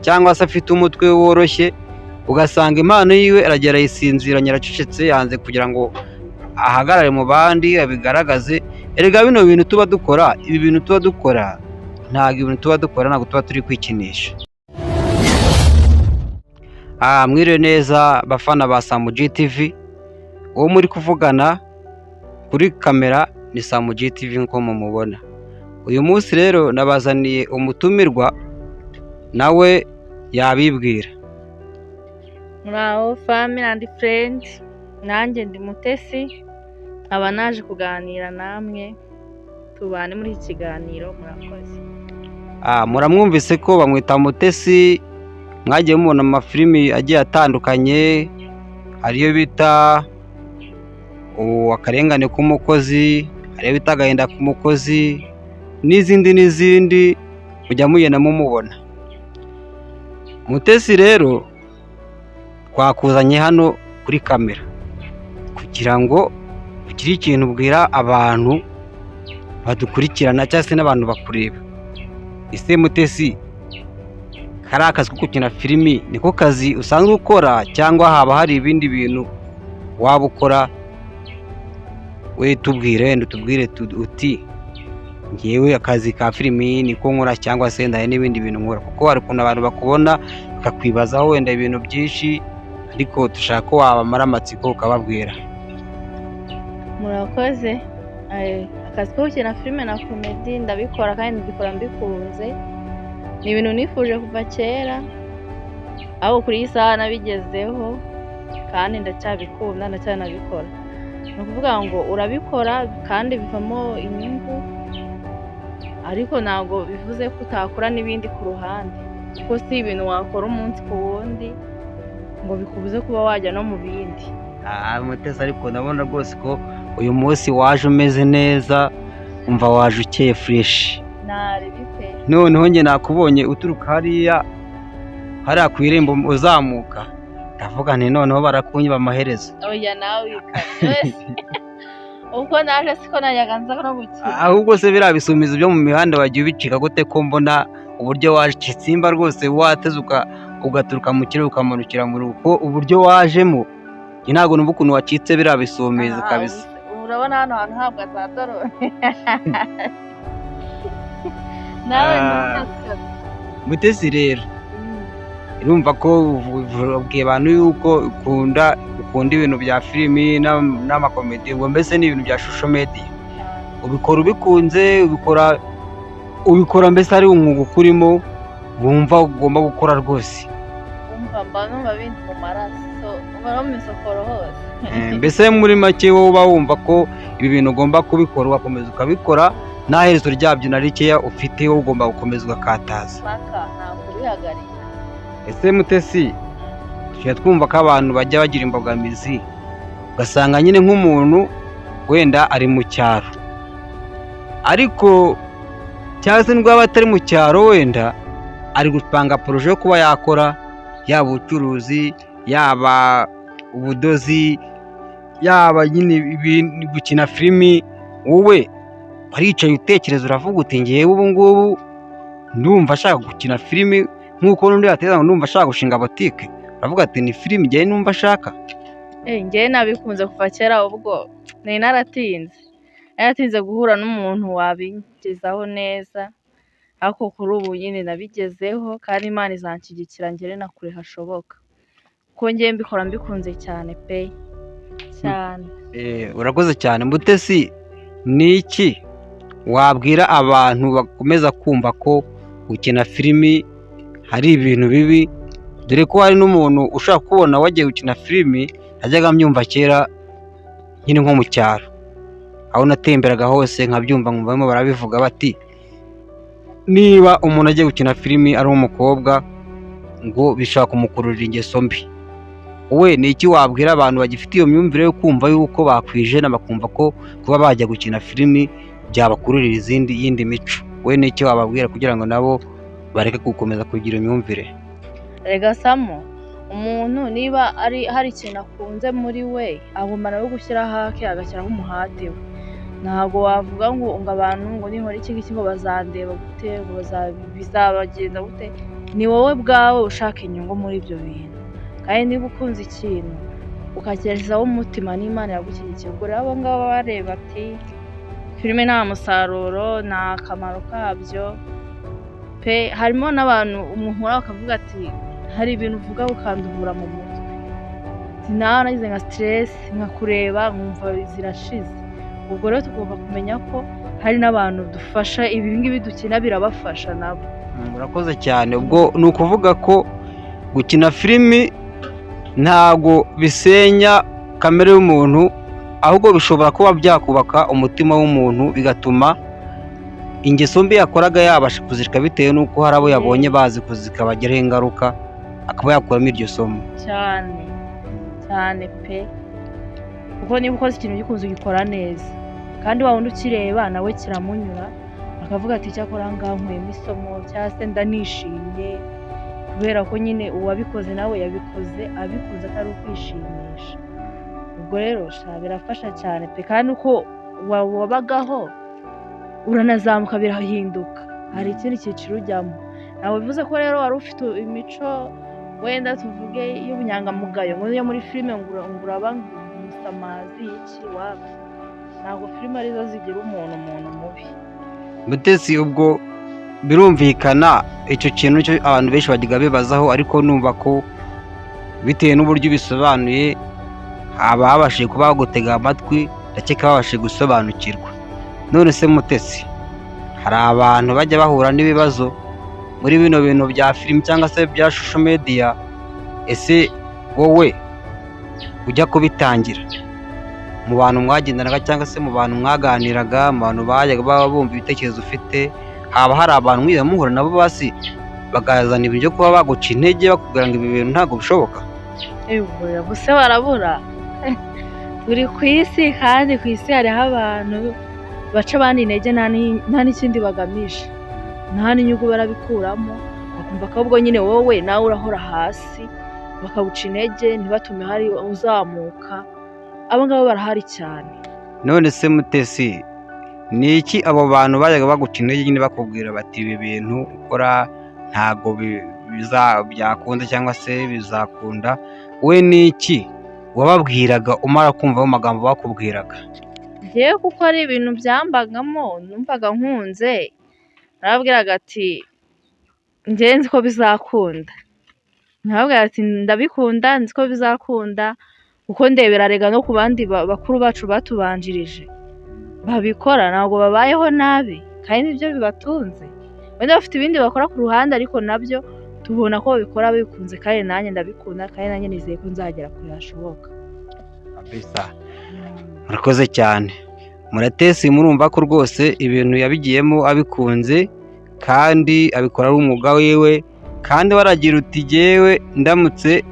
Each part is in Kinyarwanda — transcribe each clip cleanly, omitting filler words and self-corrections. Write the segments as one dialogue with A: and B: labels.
A: cyangwa se afite umutwe woroshye, ugasanga impano yiwe aragera ayisinziranye aracecetse yanze kugira ngo ahagarare mu bandi abigaragaze. Erega bino bintu tuba dukora, ibi bintu tuba dukora ntabwo tuba turi kwikinisha. Mwiriwe neza bafana ba Samugi TV, uwo muri kuvugana kuri kamera ni Samugi TV nk'uko mumubona. Uyu munsi rero nabazaniye umutumirwa nawe yabibwira.
B: Muraho family and friends, nanjye ndi Mutesi, aba naje kuganira namwe tubane muri iki kiganiro. Murakoze.
A: Muramwumvise ko bamwita Mutesi, mwagiye mubona amafilimi agiye atandukanye, hariyo bita Akarengane k'umukozi, hariyo bita Agahinda k'umukozi, n'izindi mujya mugenda mumubona. Mutesi rero twakuzanye hano kuri kamera kugira ngo ugire ikintu ubwira abantu badukurikirana cyangwa se n'abantu bakureba. Ese Mutesi, kari akazi ko gukina filimi niko kazi usanzwe ukora cyangwa haba hari ibindi bintu waba ukora? We tubwire uti ngewe akazi ka filimi niko nkora, cyangwa se ndaye n'ibindi bintu nkora, kuko hari ukuntu abantu bakubona bakakwibazaho wenda ibintu byinshi, ariko dushaka ko wabamara amatsiko ukababwira.
B: Murakoze. Akazi ko gukina filime na komedi ndabikora kandi mbikora mbikunze. Ni ibintu nifuje kuva kera, aho kuri iyi saha nabigezeho kandi ndacyabikunda, ndacyanabikora. Ni ukuvuga ngo urabikora kandi bivamo inyungu, ariko ntabwo bivuze ko utakora n'ibindi ku ruhande, kuko si ibintu wakora umunsi ku wundi ngo bikubuze kuba wajya no mu bindi.
A: Mutesi, ariko ndabona rwose ko uyu munsi waje umeze neza, umva waje ukeye fresh.
B: Naribipe.
A: Noneho njye nakubonye uturuka hariya ku irembo uzamuka, ndavuga nti noneho barakunyiba amaherezo.
B: Oya nawe wikanye. Uko naje siko najyaga nza no gukina.
A: Ahubwo se biriya bisumizo byo mu mihanda wagiye ubicika gute ko mbona uburyo waje Kitsimba rwose watezuka ugaturuka mu kirere ukamanukira mu rugo, uburyo wajemo njye ntabwo numva ukuntu wacitse biriya bisumizo kabisa.
B: Urabona hano hantu habwa za dorone. Nawe
A: Mutesi rero urumva ko ubwiye abantu yuko ukunda ibintu bya filimi n'amakomedi, ngo mbese ni ibintu bya social media ubikora ubikunze, ubikora mbese ari umwuga ukurimo wumva ugomba gukora rwose?
B: Mba numva bindi mu maraso, no mu isokoro hose.
A: Mbese muri make wowe uba wumva ko ibi bintu ugomba kubikora, ugakomeza ukabikora nta herezo ryabyo na rikeya ufite, wowe ugomba gukomeza ugakataza.
B: Ntabwo bihagarika.
A: Ese Mutesi, tujya twumva ko abantu bajya bagira imbogamizi, ugasanga nyine nk'umuntu wenda ari mu cyaro, ariko cyangwa se nubwo atari mu cyaro, wenda ari gupanga poroje yo kuba yakora, yaba ubucuruzi, yaba ubudozi, yaba nyine gukina filimi. Wowe waricaye utekereza uravuga uti ngewe ubu ngubu ndumva ashaka gukina filimi, nk'uko n'undi yateza ngo ndumva ashaka gushinga botike, uravuga ati ni filimi ngewe numva ashaka?
B: Ngewe nabikunze kuva kera, ubwo nari naratinze guhura n'umuntu wabigezaho neza, ariko kuri ubu nyine nabigezeho kandi Imana izanshyigikira ngere na kure hashoboka, kuko ngewe mbikora mbikunze cyane pe cyane.
A: Urakoze cyane Mutesi. Ni iki wabwira abantu bakomeza kumva ko gukina filimi hari ibintu bibi, dore ko hari n'umuntu ushaka kubona wagiye gukina filimi najyaga mbyumva kera nyine nko mu cyaro, aho natemberaga hose nkabyumva nkumva barimo barabivuga bati niba umuntu agiye gukina filimi ari umukobwa ngo bishaka kumukururira ingeso mbi. Wowe ni iki wabwira abantu bagifite iyo myumvire yo kumva yuko bakwijena bakumva ko kuba bajya gukina filimi byabakururira yindi mico? Wowe ni iki wababwira kugira ngo nabo bareke gukomeza kugira imyumvire?
B: Rega Samo, umuntu niba hari ikintu akunze muri we agomba nawe gushyiraho ake, agashyiraho umuhate we. Ntabwo wavuga ngo abantu ngo ninkora iki ngiki ngo bazandeba gute, ngo bizabagenda gute. ni wowe bwawe ushaka inyungu muri ibyo bintu, kandi niba ukunze ikintu ukakigezaho umutima n'Imana yagushyigikiye, ubwo rero abo ngabo bareba ati filime nta musaruro, nta kamaro kabyo pe. Harimo n'abantu umuhura bakavuga ati hari ibintu uvuga ukandubura mu mutwe, nawe nagize nka stress nkakureba nkumva zirashize. Ubwo rero tugomba kumenya ko hari n'abantu dufasha, ibi ngibi dukina birabafasha nabo.
A: Murakoze cyane. Ubwo ni ukuvuga ko gukina filimi ntabwo bisenya kamere y'umuntu, ahubwo bishobora kuba byakubaka umutima w'umuntu, bigatuma ingeso mbi yakoraga yabasha kuzirika, bitewe n'uko hari abo yabonye bazi zikabagiraho ingaruka, akaba yakuramo iryo somo.
B: Cyane cyane pe, kuko niba ukoze ikintu gikunze ugikora neza, kandi wa wundi ukireba nawe kiramunyura, akavuga ati cyakora ngaha nkuyemo isomo, cyangwa se ndanishimye, kubera ko nyine uwabikoze nawe yabikoze abikunze atari ukwishimisha. Ubwo rero birafasha cyane pe, kandi uko wabagaho uranazamuka birahinduka, hari ikindi cyiciro ujyamo. Ntabwo bivuze ko rero wari ufite imico wenda tuvuge y'ubunyangamugayo, ngo iyo muri filime ngo uraba umusamazi iki wapi. Ntabwo filime arizo zigira umuntu mubi.
A: Mutesi, ubwo birumvikana icyo kintu cyo abantu benshi bajyaga bibazaho, ariko numva ko bitewe n'uburyo bisobanuye haba habashije kuba bagutega amatwi, ndakeka babashije gusobanukirwa. None se Mutesi, hari abantu bajya bahura n'ibibazo muri bino bintu bya filimi cyangwa se bya social media, ese wowe ujya kubitangira mu bantu mwagendanaga cyangwa se mu bantu mwaganiraga, mu bantu bajyaga baba bumva ibitekerezo ufite, haba hari abantu mwiza muhura nabo basi bakazana ibintu byo kuba baguca intege, bakubwira ngo ibi bintu ntabwo bishoboka?
B: Buse barabura turi ku isi, kandi ku isi hariho abantu baca abandi intege nta n'ikindi bagamije, nta n'inyungu barabikuramo, bakumva ko ubwo nyine wowe nawe urahora hasi, bakaguca intege ntibatume hari uzamuka. Abo ngabo barahari cyane.
A: None se Mutesi, ni iki abo bantu bajyaga baguca intege nyine bakubwira bati ibi bintu ukora ntabwo byakunda cyangwa se bizakunda, we ni iki wababwiraga umara kumva ayo magambo bakubwiraga?
B: Njyewe kuko ari ibintu byambagamo, numvaga nkunze, narababwiraga ati njyewe nzi ko bizakunda, narababwiraga ati ndabikunda, nzi ko bizakunda, kuko ndebera rega no ku bandi bakuru bacu batubanjirije babikora, ntabwo babayeho nabi, kandi nibyo bibatunze. Wenda bafite ibindi bakora ku ruhande, ariko nabyo tubona ko babikora bikunze, kandi nanjye ndabikunda, kandi nanjye nizeye ko nzagera kure hashoboka.
A: Murakoze cyane. Muratesi, murumva ko rwose ibintu yabigiyemo abikunze, kandi abikora ari umwuga wiwe, kandi waragira uti jyewe ndamutse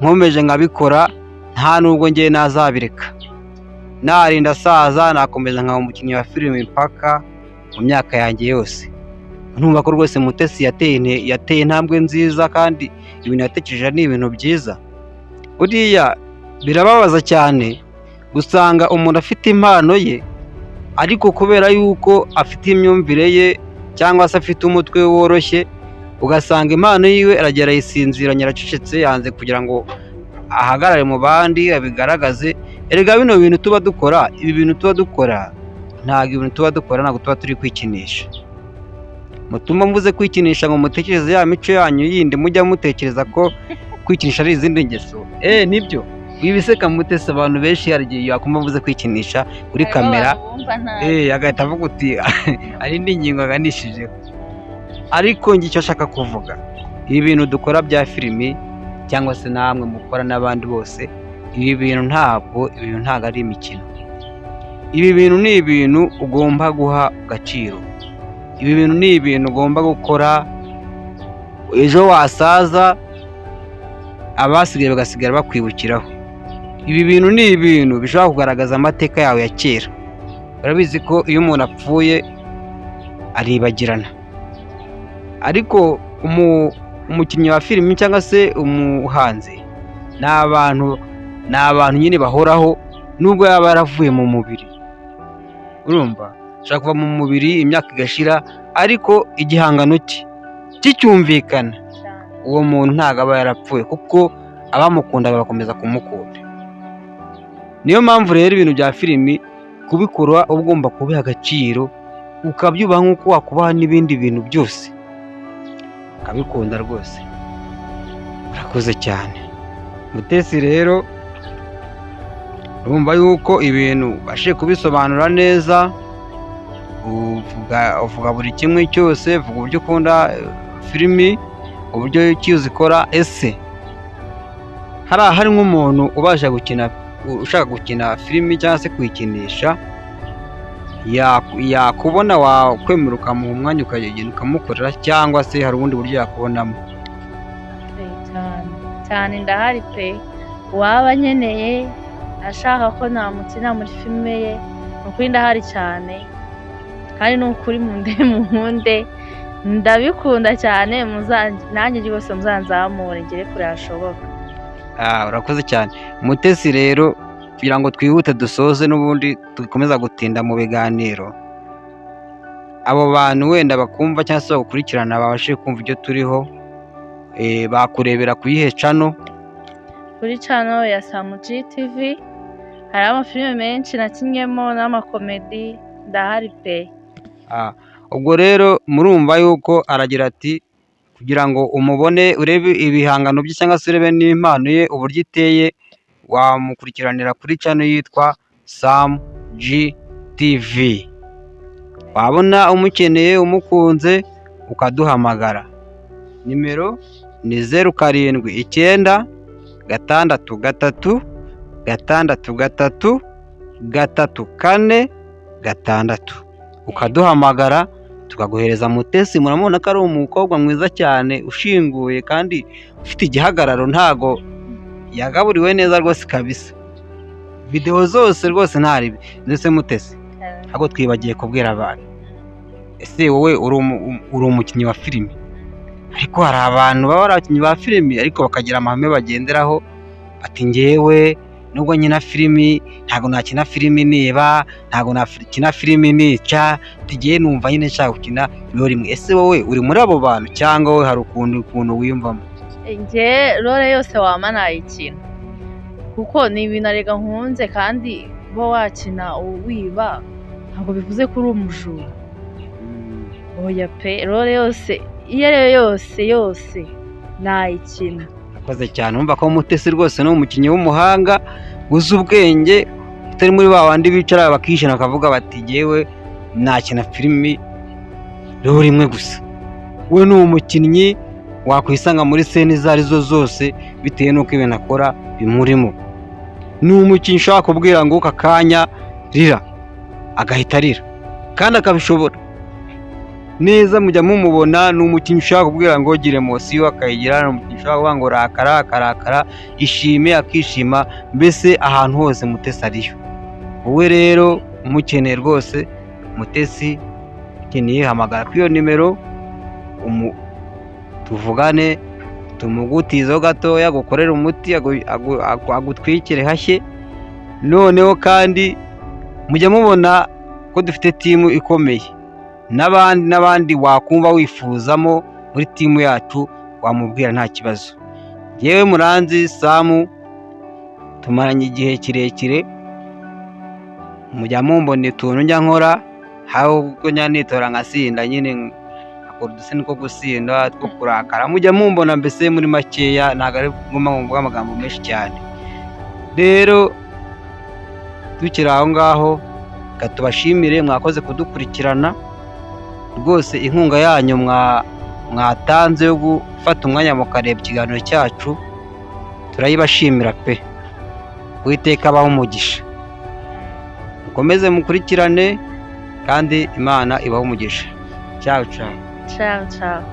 A: nkomeje nkabikora nta nubwo njyewe nazabireka, narinda saza nakomeza nkaba umukinnyi wa filime mpaka mu myaka yanjye yose. Numva ko rwose Mutesi yateye intambwe nziza, kandi ibintu yatekereje ni ibintu byiza. Buriya birababaza cyane gusanga umuntu afite impano ye, ariko kubera yuko afite imyumvire ye cyangwa se afite umutwe woroshye, ugasanga impano yiwe aragera ayisinziranye, aracecetse, yanze kugira ngo ahagarare mu bandi abigaragaze. Erega bino bintu tuba dukora, ntabwo tuba turi kwikinisha. Mutuma mvuze kwikinisha ngo mutekereze ya mico yanyu yindi, mujya mutekereza ko kwikinisha ari izindi ngeso. Nibyo wibiseka Mutesi, abantu benshi hari igihe yakumva mvuze kwikinisha kuri kamera, agahita avuga uti ari indi ngingo aganishijeho. Ariko njye icyo ashaka kuvuga, ibi bintu dukora bya filimi cyangwa se namwe mukora n'abandi bose, ibi bintu ntabwo ari imikino. Ibi bintu ni ibintu ugomba guha agaciro, ibi bintu ni ibintu ugomba gukora, ejo wasaza abasigaye bagasigara bakwibukiraho. Ibi bintu ni ibintu bishobora kugaragaza amateka yawe ya kera. Urabizi ko iyo umuntu apfuye aribagirana, ariko umukinnyi wa filimi cyangwa se umuhanzi ni abantu nyine bahoraho, nubwo yaba yaravuye mu mubiri. Urumva, ashobora kuva mu mubiri imyaka igashira, ariko igihangano cye kicyumvikana uwo muntu ntabwo aba yarapfuye, kuko abamukundaga bakomeza kumukunda. Niyo mpamvu rero ibintu bya filimi kubikora uba ugomba kubiha agaciro, ukabyubaha nk'uko wakubaha n'ibindi bintu byose, ukabikunda rwose. Urakoze cyane Mutesi. Rero urumva yuko ibintu ubashije kubisobanura neza, uvuga buri kimwe cyose, uvuga uburyo ukunda filimi, uburyo ki uzikora. Ese hari nk'umuntu ushaka gukina filimi cyangwa se kuyikinisha, yakubona wakwemera ukamuha umwanya ukagenda ukamukorera, cyangwa se hari ubundi buryo yakubonamo?
B: Cyane ndahari pe. Uwaba nkeneye ashaka ko namukina muri filime ye, ni ukuri ndahari cyane, kandi ni ukuri munde ndabikunda cyane. Nanjye rwose muzanzamure ngere kure hashoboka.
A: Urakoze cyane Mutesi. Rero kugira ngo twihute dusoze n'ubundi dukomeza gutinda mu biganiro, abo bantu wenda bakumva cyangwa se bagukurikirana babashe kumva ibyo turiho, bakurebera kuyihe channel?
B: Kuri channel ya Samuji TV hari amafilime menshi nakinnyemo n'amakomedi, ndahari pe.
A: Ubwo rero murumva yuko aragira ati kugira ngo umubone urebe ibihangano bye cyangwa se urebe n'impano ye uburyo iteye, wamukurikiranira kuri channel yitwa Samuji TV. Wabona umukeneye umukunze ukaduhamagara. Nimero ni 07 9 6 3 4 ukaduhamagara tukaguhereza Mutesi. Muramubona ko ari umukobwa mwiza cyane, ushinguye kandi ufite igihagararo, ntago yagaburiwe neza rwose kabisa. Video zose rwose ntaribi. Ndetse Mutesi, ntabwo twibagiye kubwira abantu, ese wowe uri umukinnyi wa filimi? Ariko hari abantu baba ari abakinnyi ba filimi ariko bakagira amahame bagenderaho, ati ngewe nubwo nkina filimi ntabwo nakina filimi niba, ntabwo nakina filimi nica, tugiye numva nyine nshaka gukina role imwe. Ese wowe uri muri abo bantu cyangwa wowe hari ukuntu wiyumvamo?
B: Nge role yose wama nayikina, kuko ni ibintu arega nkunze, kandi kuba wakina wiba ntabwo bivuze ko uri umujura. Oya pe, role yose iyo ari yo yose nayikina.
A: Urakoze cyane. Umva ko Mutesi rwose ni umukinnyi w'umuhanga, uzi ubwenge, utari muri ba bandi bicara bakishina bakavuga bati ngewe nakina filimi role imwe gusa. We ni umukinnyi wakwisanga muri sene izo arizo zose bitewe n'uko ibintu akora bimurimo. Ni umukinnyi ushobora kubwira ngo aka kanya rira, agahita arira kandi akabishobora neza. Mujya mumubona, ni umukinnyi ushobora kubwira ngo gira emosiyo akayigira, ni umukinnyi ushobora kuvuga ngo rakara akarakara, ishime akishima, mbese ahantu hose Mutesi ariyo. Wowe rero umukeneye rwose Mutesi, ukeneye hamagara kuri iyo nimero tuvugane, tumugutizeho gatoya, gukorera umuti, agutwikire hashye. Noneho kandi mujya mubona ko dufite timu ikomeye, n'abandi wakumva wifuzamo muri timu yacu wamubwira nta kibazo. Yewe Muranzi Samu tumaranye igihe kirekire, mujya mumbona utuntu njya nkora, haho ubwo nitora nkasinda nyine akora udusini two gusinda two kurakara, mujya mumbona mbese muri makeya, ntabwo ari ngombwa amagambo menshi cyane. Rero tukiri aho ngaho, tubashimire mwakoze kudukurikirana rwose. Inkunga yanyu mwatanze yo gufata umwanya mukareba ikiganiro cyacu turayibashimira pe. Uwiteka abaho umugisha, mukomeze mukurikirane kandi Imana ibaho umugisha. Ciao ciao.
B: Ciao ciao.